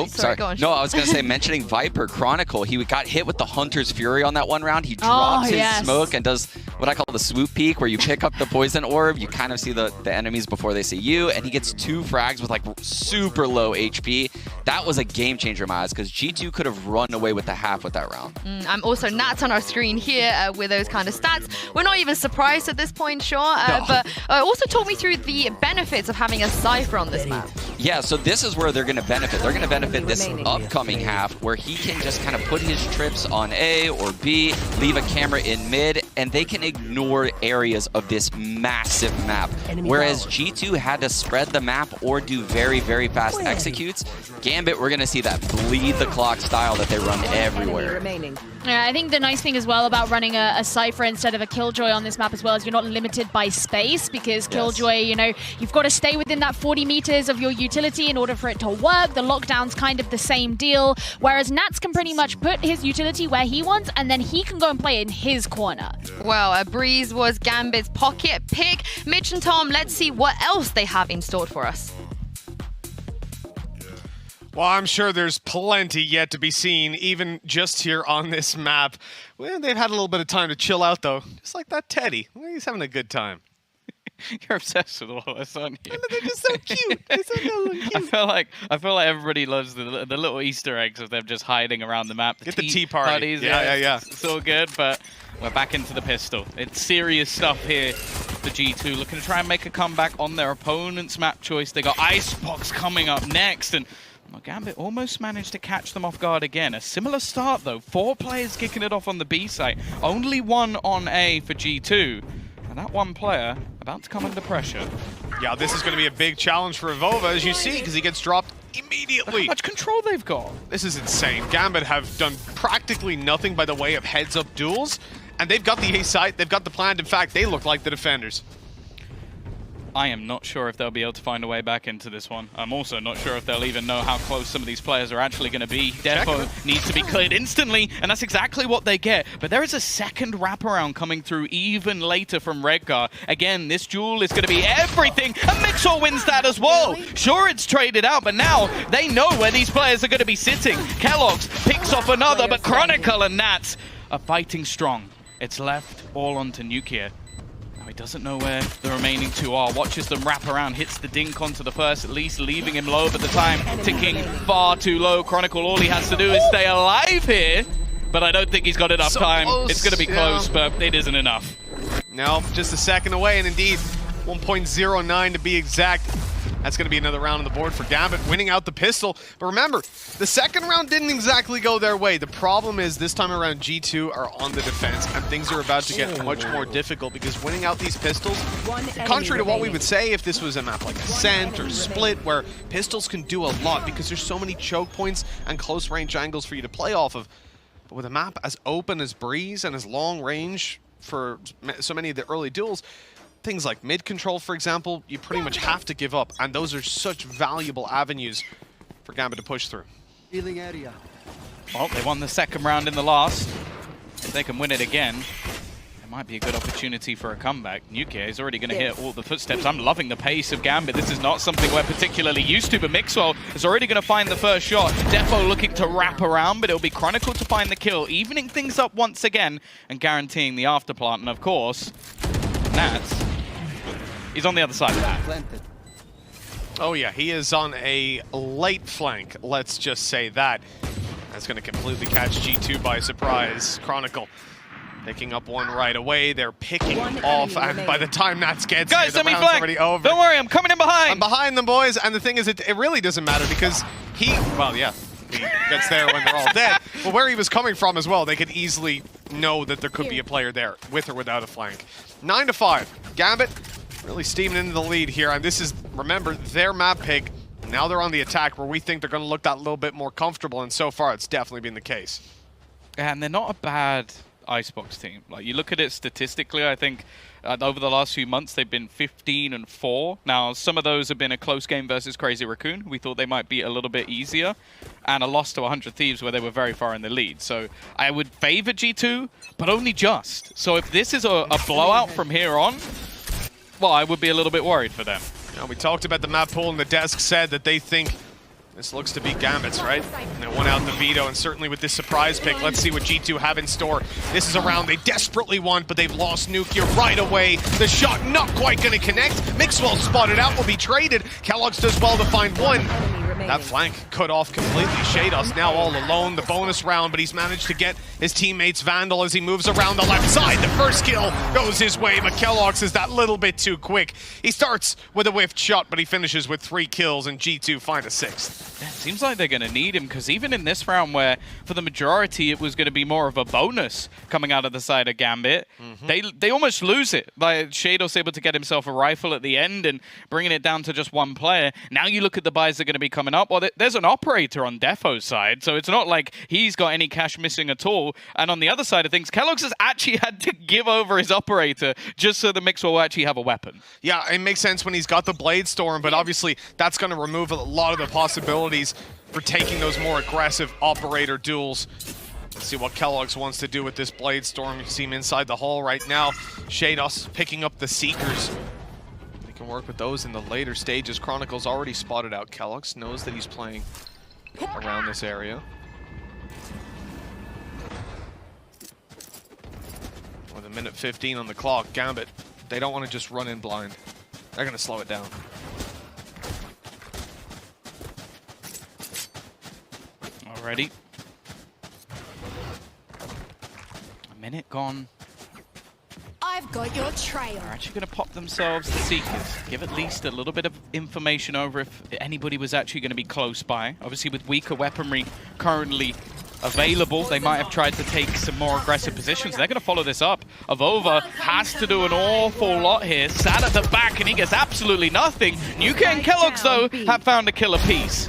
sorry. Go on. No, I was going to say, mentioning Viper, Chronicle, he got hit with the Hunter's Fury on that one round. He drops his smoke and does what I call the swoop peek, where you pick up the poison orb, you kind of see the enemies before they see you, and he gets 2 frags with like super low HP. That was a game changer in my eyes, because G2 could have run away with the half with that round. I'm also Nats on our screen here with those kind of stats. We're not even surprised at this point, sure, but also talk me through the benefits of having a Cypher on this map. Yeah, so this is where they're going to benefit. They're going to benefit this upcoming half, where he can just kind of put his trips on A or B, leave a camera in mid, and they can ignore areas of this massive map. Whereas G2 had to spread the map or do very, very fast executes. Gambit, we're going to see that bleed the clock style that they run everywhere. Yeah, I think the nice thing as well about running a Cypher instead of a Killjoy on this map as well is you're not limited by space, because Killjoy, you know, you've got to stay within that 40 meters of your utility in order for it to work. The lockdown's kind of the same deal, whereas Nats can pretty much put his utility where he wants, and then he can go and play in his corner. Well, Breeze was Gambit's pocket pick. Mitch and Tom, let's see what else they have in store for us. Well, I'm sure there's plenty yet to be seen, even just here on this map. Well, they've had a little bit of time to chill out, though. Just like that Teddy. Well, he's having a good time. You're obsessed with all this, aren't you? They're just so cute. They're so cute. I feel like everybody loves the little Easter eggs of them just hiding around the map. Get the tea parties. Yeah. It's all good, but we're back into the pistol. It's serious stuff here for G2, looking to try and make a comeback on their opponent's map choice. They got Icebox coming up next, and Gambit almost managed to catch them off guard again. A similar start, though. 4 players kicking it off on the B site. Only 1 on A for G2. And that 1 player about to come under pressure. Yeah, this is going to be a big challenge for AvovA, as you see, because he gets dropped immediately. How much control they've got. This is insane. Gambit have done practically nothing by the way of heads-up duels, and they've got the A site, they've got the plan. In fact, they look like the defenders. I am not sure if they'll be able to find a way back into this one. I'm also not sure if they'll even know how close some of these players are actually going to be. Defo needs to be cleared instantly, and that's exactly what they get. But there is a second wraparound coming through even later from Redgar. Again, this duel is going to be everything, and mixwell wins that as well. Sure, it's traded out, but now they know where these players are going to be sitting. keloqz picks off another, but Chronicle and Nats are fighting strong. It's left all onto nukkye. He doesn't know where the remaining two are. Watches them wrap around, hits the dink onto the first, at least leaving him low, but the time ticking far too low. Chronicle, all he has to do is stay alive here, but I don't think he's got enough time. Close. It's going to be close, but it isn't enough. No, just a second away, and indeed 1.09 to be exact. That's going to be another round on the board for Gambit, winning out the pistol. But remember, the second round didn't exactly go their way. The problem is this time around G2 are on the defense, and things are about to get much more difficult because winning out these pistols, contrary to what we would say if this was a map like Ascent or Split, where pistols can do a lot because there's so many choke points and close range angles for you to play off of. But with a map as open as Breeze and as long range for so many of the early duels, things like mid control, for example, you pretty much have to give up, and those are such valuable avenues for Gambit to push through. Well, they won the second round in the last. If they can win it again, it might be a good opportunity for a comeback. nukkye is already going to hit all the footsteps. I'm loving the pace of Gambit. This is not something we're particularly used to, but mixwell is already going to find the first shot. Defo looking to wrap around, but it'll be Chronicle to find the kill, evening things up once again and guaranteeing the afterplant. And of course, Nats, he's on the other side of that. Oh yeah, he is on a late flank, let's just say that. That's going to completely catch G2 by surprise. Chronicle picking up one right away. They're picking off, and by the time Nats gets guys, here, the let me round's flank. already over. Don't worry, I'm coming in behind. I'm behind them, boys, and the thing is, it really doesn't matter because he gets there when they're all dead. But where he was coming from as well, they could easily know that there could be a player there, with or without a flank. 9-5, Gambit really steaming into the lead here, and this is, remember, their map pick. Now they're on the attack where we think they're going to look that little bit more comfortable, and so far it's definitely been the case. And they're not a bad Icebox team. Like, you look at it statistically, I think over the last few months they've been 15-4. Now, some of those have been a close game versus Crazy Raccoon. We thought they might be a little bit easier, and a loss to 100 Thieves where they were very far in the lead. So I would favor G2, but only just. So if this is a blowout from here on, well, I would be a little bit worried for them. Now, we talked about the map pool, and the desk said that they think this looks to be Gambit's, right? And they won out the veto, and certainly with this surprise pick, let's see what G2 have in store. This is a round they desperately want, but they've lost nukkye right away. The shot not quite going to connect. Mixwell spotted out, will be traded. keloqz does well to find one. That flank cut off completely. Sheydos now all alone, the bonus round, but he's managed to get his teammates Vandal as he moves around the left side. The first kill goes his way, but keloqz is that little bit too quick. He starts with a whiffed shot, but he finishes with 3 kills, and G2 find a 6th. Yeah, it seems like they're going to need him, because even in this round where, for the majority, it was going to be more of a bonus coming out of the side of Gambit, they almost lose it. Like, Sheydos able to get himself a rifle at the end and bringing it down to just one player. Now you look at the buys that are going to be coming up. Well, there's an operator on Defo's side, so it's not like he's got any cash missing at all. And on the other side of things, keloqz has actually had to give over his operator just so the mixwell will actually have a weapon. Yeah, it makes sense when he's got the Blade Storm, but obviously that's going to remove a lot of the possibilities for taking those more aggressive operator duels. Let's see what keloqz wants to do with this Blade Storm. You see him inside the hole right now. Sheydos picking up the Seekers. They can work with those in the later stages. Chronicle's already spotted out keloqz, knows that he's playing around this area. With a minute 15 on the clock, Gambit, they don't want to just run in blind. They're going to slow it down. Already. A minute gone. I've got your trail. They're actually going to pop themselves the Seekers. Give at least a little bit of information over if anybody was actually going to be close by. Obviously, with weaker weaponry currently available, they might have tried to take some more aggressive positions. They're going to follow this up. AvovA has to do an awful lot here. Sat at the back, and he gets absolutely nothing. nukkye and keloqz, though, have found a killer piece.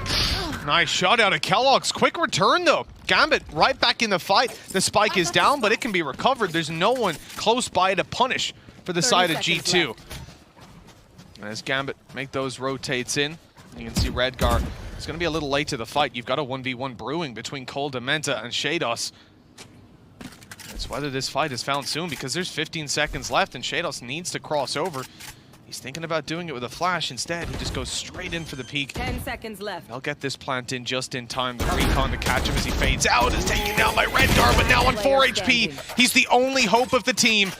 Nice shot out of keloqz. Quick return, though. Gambit right back in the fight. The spike is down, but it can be recovered. There's no one close by to punish for the side of G2. As Gambit make those rotates in, you can see Redgar is going to be a little late to the fight. You've got a 1v1 brewing between koldamenta and Sheydos. It's whether this fight is found soon, because there's 15 seconds left and Sheydos needs to cross over. He's thinking about doing it with a flash. Instead, he just goes straight in for the peek. 10 seconds left. They'll get this plant in just in time. The recon to catch him as he fades out is taken down by Redgar, but now on 4 HP. He's the only hope of the team.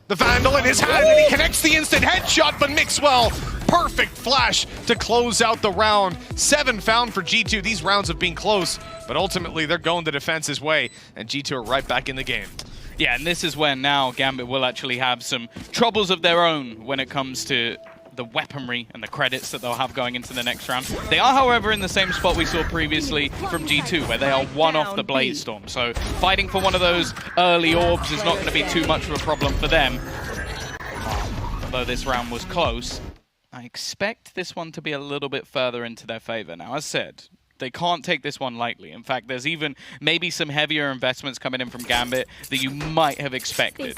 The Vandal in his hand, and he connects the instant headshot, but mixwell, perfect flash to close out the round. 7 found for G2. These rounds have been close, but ultimately they're going the defense's way, and G2 are right back in the game. Yeah, and this is when now Gambit will actually have some troubles of their own when it comes to the weaponry and the credits that they'll have going into the next round. They are, however, in the same spot we saw previously from G2, where they are one off the Blaze Storm. So fighting for one of those early orbs is not going to be too much of a problem for them. Although this round was close, I expect this one to be a little bit further into their favor. Now, as said, they can't take this one lightly. In fact, there's even maybe some heavier investments coming in from Gambit that you might have expected.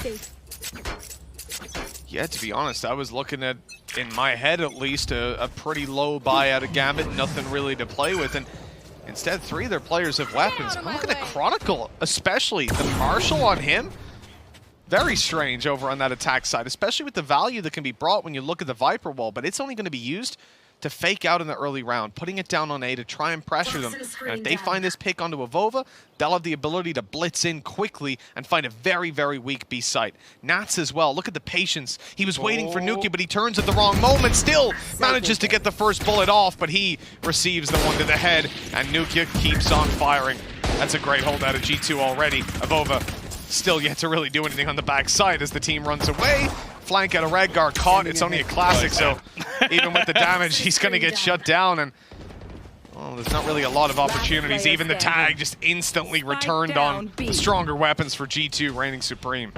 Yeah, to be honest, I was looking at, in my head at least, a pretty low buy out of Gambit, nothing really to play with, and instead 3 of their players have weapons. I'm looking at Chronicle, especially. The Marshal on him, very strange over on that attack side, especially with the value that can be brought when you look at the Viper wall, but it's only going to be used to fake out in the early round, putting it down on A to try and pressure them. And if they find this pick onto AvovA, they'll have the ability to blitz in quickly and find a very, very weak B site. Nats as well. Look at the patience. He was waiting for nukkye, but he turns at the wrong moment. Still manages to get the first bullet off, but he receives the one to the head, and nukkye keeps on firing. That's a great hold out of G2 already. AvovA still yet to really do anything on the backside as the team runs away. Flank out of Redgar caught. It's only a classic, so even with the damage, he's going to get shut down. And well, there's not really a lot of opportunities. Even the tag just instantly returned on the stronger weapons for G2 reigning supreme.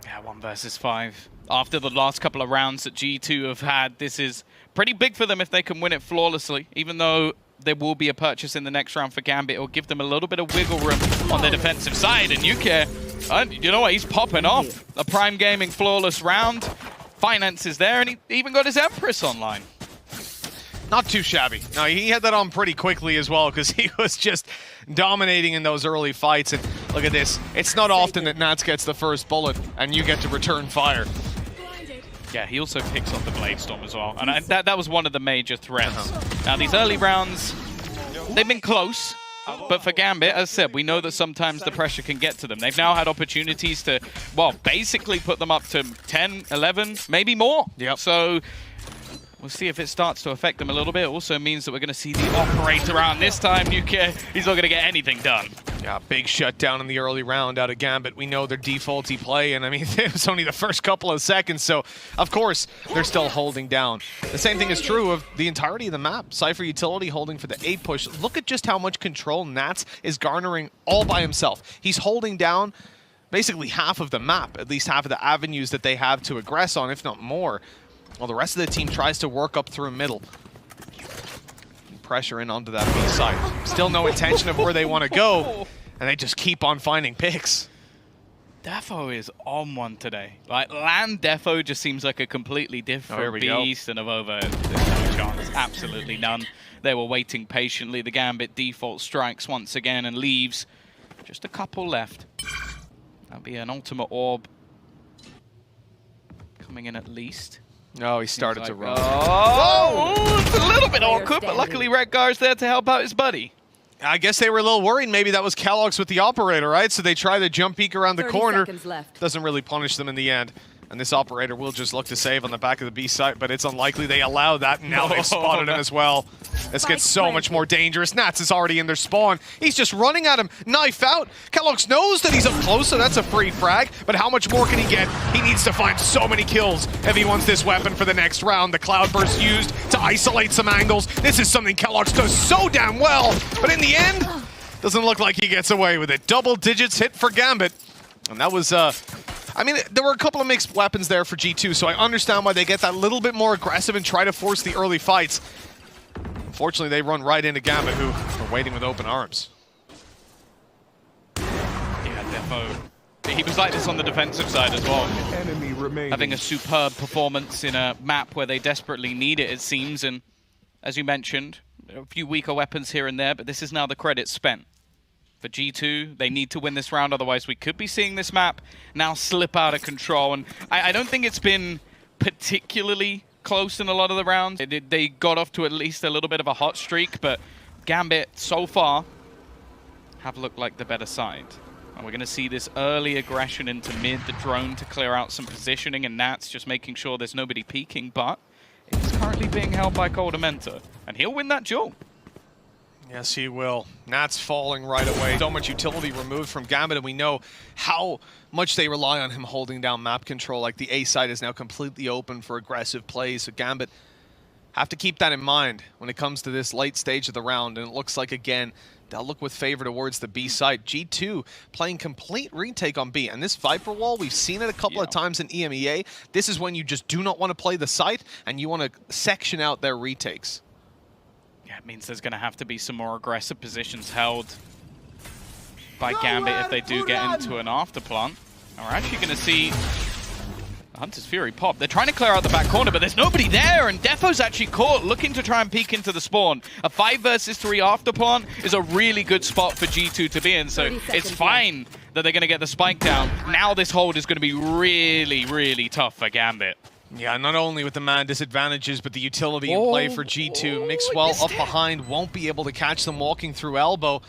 Yeah, 1 versus 5. After the last couple of rounds that G2 have had, this is pretty big for them if they can win it flawlessly, even though there will be a purchase in the next round for Gambit. It will give them a little bit of wiggle room on the defensive side, and nukkye, you know what, he's popping off. A Prime Gaming flawless round. Finance is there, and he even got his Empress online. Not too shabby. No, he had that on pretty quickly as well, because he was just dominating in those early fights. And look at this. It's not often that Nats gets the first bullet, and you get to return fire. Yeah, he also picks up the Blade Storm as well. And that was one of the major threats. Now, these early rounds, they've been close. But for Gambit, as I said, we know that sometimes the pressure can get to them. They've now had opportunities to, well, basically put them up to 10, 11, maybe more. Yep. So we'll see if it starts to affect them a little bit. It also means that we're going to see the operator out this time. nukkye, he's not going to get anything done. Yeah, big shutdown in the early round out of Gambit. We know their defaulty play, and I mean, it was only the first couple of seconds, so of course, they're still holding down. The same thing is true of the entirety of the map. Cypher Utility holding for the 8 push. Look at just how much control Nats is garnering all by himself. He's holding down basically half of the map, at least half of the avenues that they have to aggress on, if not more. While the rest of the team tries to work up through middle. Pressure in onto that B side. Still no intention of where they want to go, and they just keep on finding picks. Defo is on one today. Like, land Defo just seems like a completely different beast, and AvovA, there's no chance, absolutely none. They were waiting patiently. The Gambit default strikes once again and leaves. Just a couple left. That'll be an ultimate orb coming in at least. No, he started to run. Oh, it's a little bit awkward, but luckily Redgar's there to help out his buddy. I guess they were a little worried. Maybe that was keloqz with the operator, right? So they try to jump peek around the corner. Doesn't really punish them in the end. And this operator will just look to save on the back of the B site, but it's unlikely they allow that. And now they've spotted him as well. This gets so much more dangerous. Nats is already in their spawn. He's just running at him. Knife out. keloqz knows that he's up close, so that's a free frag. But how much more can he get? He needs to find so many kills if he wants this weapon for the next round. The Cloudburst used to isolate some angles. This is something keloqz does so damn well. But in the end, doesn't look like he gets away with it. Double digits hit for Gambit. And that was... I mean, there were a couple of mixed weapons there for G2, so I understand why they get that little bit more aggressive and try to force the early fights. Unfortunately, they run right into Gambit, who are waiting with open arms. Yeah, Defo. He was like this on the defensive side as well. Having a superb performance in a map where they desperately need it, it seems. And as you mentioned, a few weaker weapons here and there, but this is now the credit spent. For G2, they need to win this round, otherwise we could be seeing this map now slip out of control. And I don't think it's been particularly close in a lot of the rounds. They got off to at least a little bit of a hot streak, but Gambit, so far, have looked like the better side. And we're going to see this early aggression into mid, the drone to clear out some positioning, and Nats just making sure there's nobody peeking, but it's currently being held by koldamenta, and he'll win that duel. Yes, he will. Nat's falling right away. So much utility removed from Gambit, and we know how much they rely on him holding down map control. Like, the A side is now completely open for aggressive plays, so Gambit have to keep that in mind when it comes to this late stage of the round. And it looks like, again, they'll look with favor towards the B side. G2 playing complete retake on B. And this Viper wall, we've seen it a couple of times in EMEA. This is when you just do not want to play the site, and you want to section out their retakes. Yeah, it means there's going to have to be some more aggressive positions held by Gambit if they do get into an afterplant. And we're actually going to see Hunter's Fury pop. They're trying to clear out the back corner, but there's nobody there, and Defo's actually caught, looking to try and peek into the spawn. A 5 versus 3 afterplant is a really good spot for G2 to be in, so it's fine that they're going to get the spike down. Now this hold is going to be really, really tough for Gambit. Yeah, not only with the man disadvantages, but the utility in play for G2. Mixwell up behind, won't be able to catch them walking through elbow.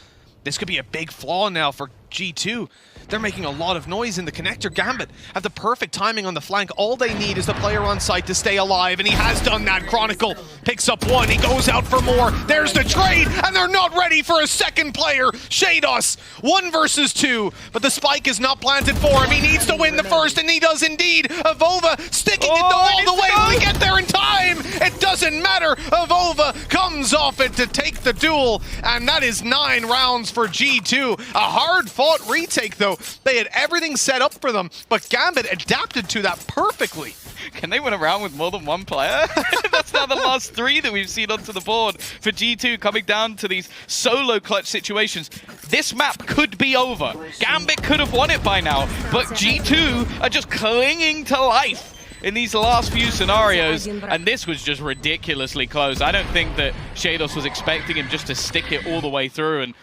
This could be a big flaw now for G2. They're making a lot of noise in the connector. Gambit have the perfect timing on the flank. All they need is the player on site to stay alive, and he has done that. Chronicle picks up one. He goes out for more. There's the trade, and they're not ready for a second player. Sheydos, 1 versus 2, but the spike is not planted for him. He needs to win the first, and he does indeed. AvovA sticking it all the way. Will he get there in time? It doesn't matter. AvovA comes off it to take the duel, and that is 9 rounds for G2. A hard-fought retake, though. They had everything set up for them, but Gambit adapted to that perfectly. Can they win a round with more than one player? That's now the last 3 that we've seen onto the board for G2, coming down to these solo clutch situations. This map could be over. Gambit could have won it by now, but G2 are just clinging to life in these last few scenarios, and this was just ridiculously close. I don't think that Sheydos was expecting him just to stick it all the way through, and,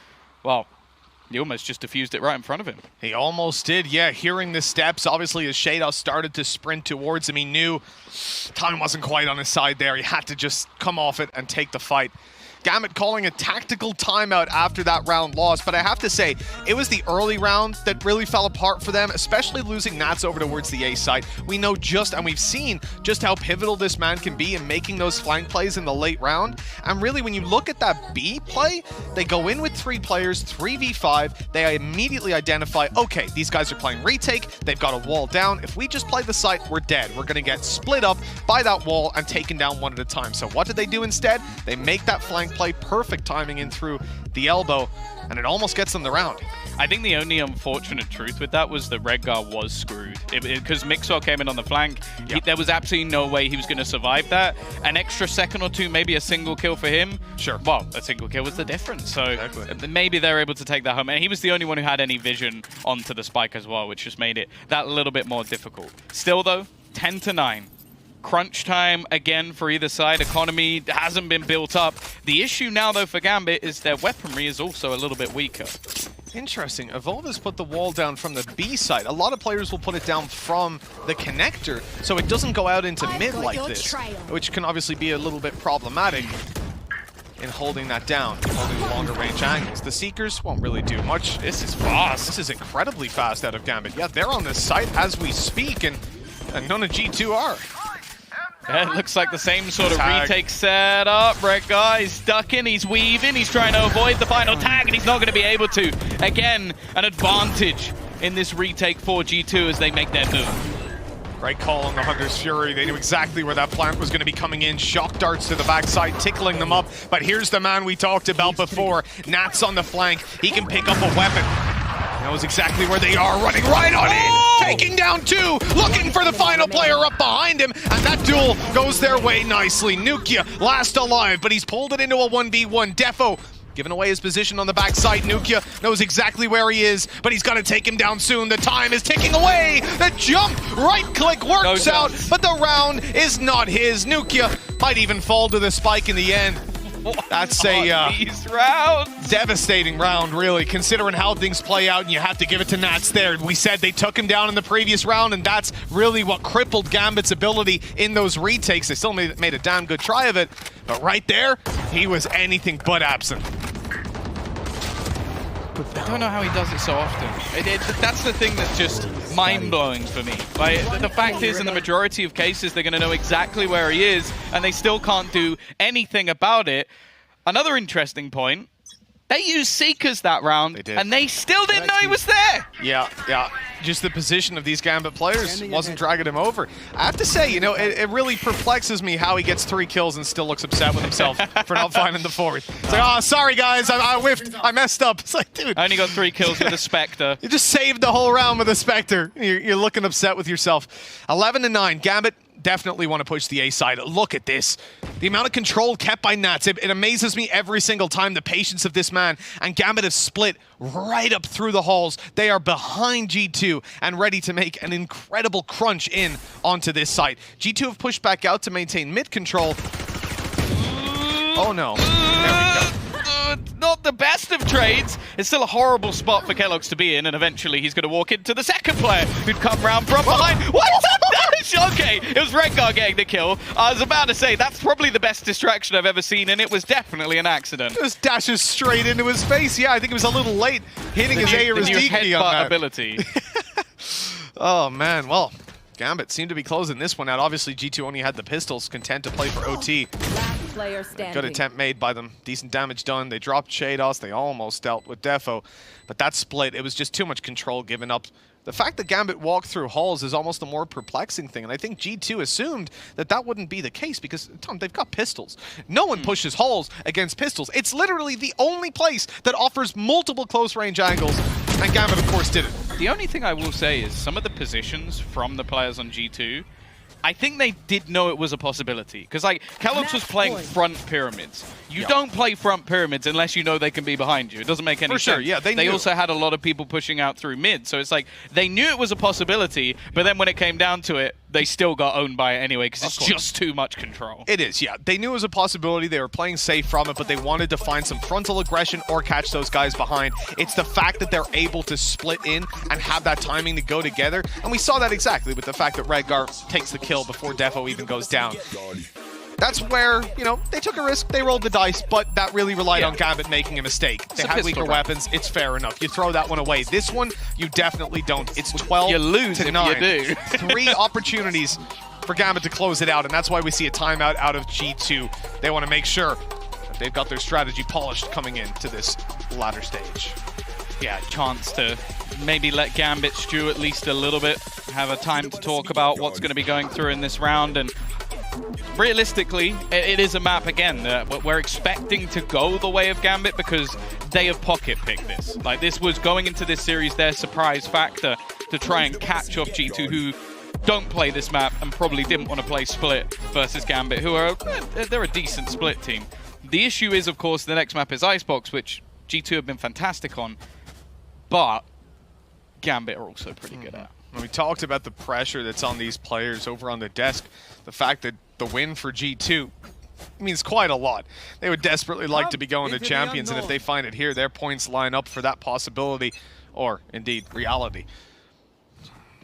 well, he almost just defused it right in front of him. He almost did, yeah. Hearing the steps, obviously, as Sheydos started to sprint towards him, he knew time wasn't quite on his side there. He had to just come off it and take the fight. Gambit calling a tactical timeout after that round loss, but I have to say, it was the early round that really fell apart for them, especially losing Nats over towards the A side. We know just, and we've seen just how pivotal this man can be in making those flank plays in the late round. And really, when you look at that B play, they go in with 3 players, 3v5. They immediately identify, okay, these guys are playing retake. They've got a wall down. If we just play the site, we're dead. We're going to get split up by that wall and taken down one at a time. So what did they do instead? They make that flank play, perfect timing in through the elbow, and it almost gets them the round. I think the only unfortunate truth with that was that Redgar was screwed. Because Mixwell came in on the flank, there was absolutely no way he was going to survive that. An extra second or 2, maybe a single kill for him. Sure. Well, a single kill was the difference. So exactly. Maybe they're able to take that home. And he was the only one who had any vision onto the spike as well, which just made it that little bit more difficult. Still though, 10-9. Crunch time again for either side. Economy hasn't been built up. The issue now, though, for Gambit is their weaponry is also a little bit weaker. Interesting. AvovA's put the wall down from the B side. A lot of players will put it down from the connector, so it doesn't go out into mid like this, which can obviously be a little bit problematic in holding that down, holding the longer range angles. The Seekers won't really do much. This is fast. This is incredibly fast out of Gambit. Yeah, they're on this site as we speak, and none of G2 are. Yeah, it looks like the same sort of retake setup. Redgar is stuck in, he's weaving, he's trying to avoid the final tag, and he's not going to be able to. Again, an advantage in this retake for G2 as they make their move. Great call on the Hunter's Fury. They knew exactly where that plant was going to be coming in. Shock darts to the backside, tickling them up. But here's the man we talked about before. Nats on the flank. He can pick up a weapon. Knows exactly where they are, running right on in, taking down 2, looking for the final player up behind him, and that duel goes their way nicely. nukkye last alive, but he's pulled it into a 1v1. Defo giving away his position on the backside. nukkye knows exactly where he is, but he's got to take him down soon. The time is ticking away. The jump, right-click works out, but the round is not his. nukkye might even fall to the spike in the end. That's a these rounds. Devastating round, really, considering how things play out, and you have to give it to Nats there. We said they took him down in the previous round, and that's really what crippled Gambit's ability in those retakes. They still made a damn good try of it, but right there, he was anything but absent. I don't know how he does it so often. That's the thing that's just mind-blowing for me. Like, the fact is, in the majority of cases, they're going to know exactly where he is, and they still can't do anything about it. Another interesting point, they used Seekers that round, and they still didn't know he was there. Yeah. Just the position of these Gambit players wasn't dragging him over. I have to say, you know, it really perplexes me how he gets 3 kills and still looks upset with himself for not finding the 4th. It's like, oh, sorry guys, I whiffed, I messed up. It's like, dude. I only got 3 kills with a Spectre. You just saved the whole round with a Spectre. You're looking upset with yourself. 11-9, Gambit definitely want to push the A side. Look at this. The amount of control kept by Nats. It amazes me every single time, the patience of this man. And Gambit have split right up through the halls. They are behind G2 and ready to make an incredible crunch in onto this site. G2 have pushed back out to maintain mid control. Oh no. There we go. Not the best of trades. It's still a horrible spot for keloqz to be in, and eventually he's going to walk into the second player who'd come round from behind. What's that dash? Okay, it was Redgar getting the kill. I was about to say, that's probably the best distraction I've ever seen, and it was definitely an accident. Just dashes straight into his face. Yeah, I think it was a little late hitting his A or his D key on that. Ability. Oh, man. Well, Gambit seemed to be closing this one out. Obviously, G2 only had the pistols, content to play for OT. Good attempt made by them. Decent damage done. They dropped Sheydos. They almost dealt with Defo. But that split, it was just too much control given up. The fact that Gambit walked through halls is almost a more perplexing thing, and I think G2 assumed that that wouldn't be the case because, Tom, they've got pistols. No one pushes halls against pistols. It's literally the only place that offers multiple close-range angles, and Gambit, of course, did it. The only thing I will say is some of the positions from the players on G2, I think they did know it was a possibility. Because, like, keloqz was playing front pyramids. You don't play front pyramids unless you know they can be behind you. It doesn't make any sense. For sure, yeah, they knew. Also had a lot of people pushing out through mid. So it's like, they knew it was a possibility, but then when it came down to it, they still got owned by it anyway, because it's just too much control. It is, yeah. They knew it was a possibility. They were playing safe from it, but they wanted to find some frontal aggression or catch those guys behind. It's the fact that they're able to split in and have that timing to go together. And we saw that exactly with the fact that Redgar takes the kill before Defo even goes down. That's where, you know, they took a risk, they rolled the dice, but that really relied on Gambit making a mistake. They had weaker weapons, it's fair enough. You throw that one away. This one, you definitely don't. It's 12 you lose to if 9. You do. 3 opportunities for Gambit to close it out, and that's why we see a timeout out of G2. They want to make sure that they've got their strategy polished coming into this latter stage. Yeah, chance to maybe let Gambit stew at least a little bit, have a time to talk about what's going to be going through in this round, and realistically, it is a map, again, we're expecting to go the way of Gambit because they have pocket-picked this. Like, this was going into this series their surprise factor to try and catch off G2, who don't play this map and probably didn't want to play Split versus Gambit, who are, they're a decent Split team. The issue is, of course, the next map is Icebox, which G2 have been fantastic on, but Gambit are also pretty good at. We talked about the pressure that's on these players over on the desk. The fact that the win for G2 means quite a lot. They would desperately like to be going to champions, and if they find it here, their points line up for that possibility, or indeed reality.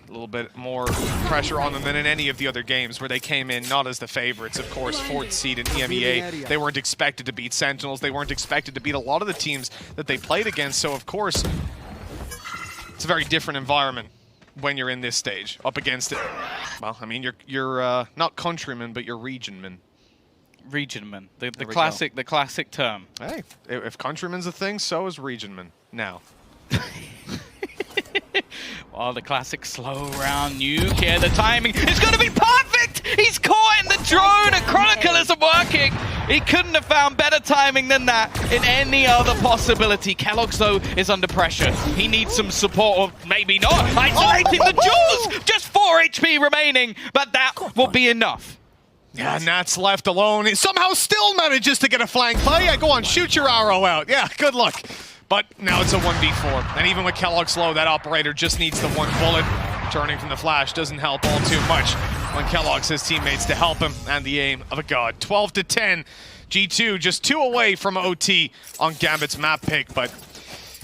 A little bit more pressure on them than in any of the other games where they came in not as the favorites. Of course, 4th seed in EMEA. They weren't expected to beat Sentinels. They weren't expected to beat a lot of the teams that they played against. So, of course, it's a very different environment when you're in this stage, up against it. Well, I mean, you're not countrymen, but you're regionmen. Regionman, the classic term. Hey, if countryman's a thing, so is regionman now. Well, the classic slow round nuke here. The timing is going to be perfect. He's caught in the drone, and Chronicle isn't working. He couldn't have found better timing than that in any other possibility. keloqz, though, is under pressure. He needs some support, or maybe not. Isolating the Jaws! Just 4 HP remaining, but that will be enough. Yeah, and Nat's left alone. He somehow still manages to get a flank play. Yeah, go on, shoot your arrow out. Yeah, good luck. But now it's a 1v4. And even with keloqz low, that operator just needs the one bullet. Turning from the flash doesn't help all too much when keloqz has teammates to help him, and the aim of a god. 12-10, G2 just 2 away from OT on Gambit's map pick, but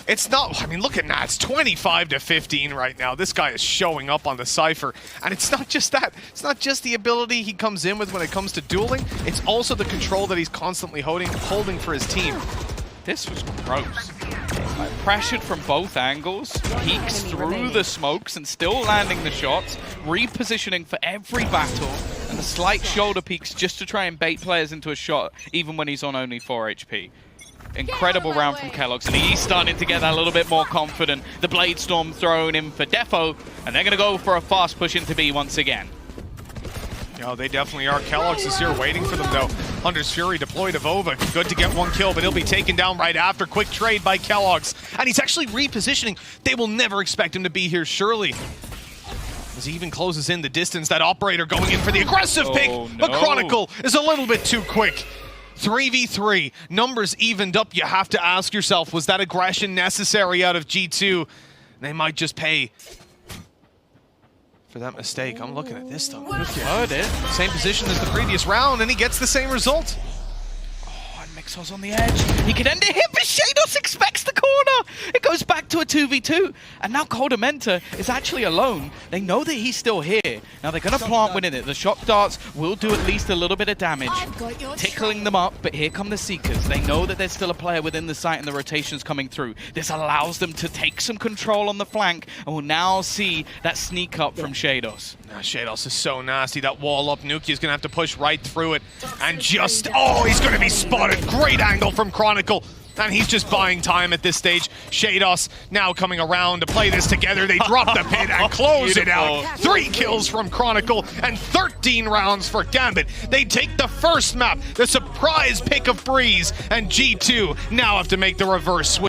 it's not, I mean, look at Nats, 25-15 right now. This guy is showing up on the Cypher, and it's not just that. It's not just the ability he comes in with when it comes to dueling, it's also the control that he's constantly holding for his team. This was gross. Pressured from both angles, peeks through the smokes and still landing the shots, repositioning for every battle, and the slight shoulder peeks just to try and bait players into a shot, even when he's on only 4 HP. Incredible round from keloqz, and he's starting to get a little bit more confident. The Blade Storm thrown in for Defo, and they're going to go for a fast push into B once again. Oh, they definitely are. keloqz is here waiting for them, though. Hunter's Fury deployed AvovA. Good to get 1 kill, but he'll be taken down right after. Quick trade by keloqz. And he's actually repositioning. They will never expect him to be here, surely. As he even closes in the distance, that operator going in for the aggressive pick. No. But Chronicle is a little bit too quick. 3v3. Numbers evened up. You have to ask yourself, was that aggression necessary out of G2? They might just pay for that mistake. I'm looking at this, though. Heard it. Same position as the previous round, and he gets the same result. Oh, and mixwell's on the edge. He could end it here, but Sheydos expects the corner. It goes back to a 2v2. And now koldamenta is actually alone. They know that he's still here. Now they're going to plant within it. The shock darts will do at least a little bit of damage, tickling them up, but here come the Seekers. They know that there's still a player within the site and the rotation's coming through. This allows them to take some control on the flank, and we'll now see that sneak up from Sheydos. Sheydos is so nasty. That wall up, nukkye is going to have to push right through it. And just, oh, he's going to be spotted. Great angle from Chronicle. And he's just buying time at this stage. Sheydos now coming around to play this together. They drop the pit and close it out. 3 kills from Chronicle and 13 rounds for Gambit. They take the first map, the surprise pick of Breeze, and G2 now have to make the reverse switch.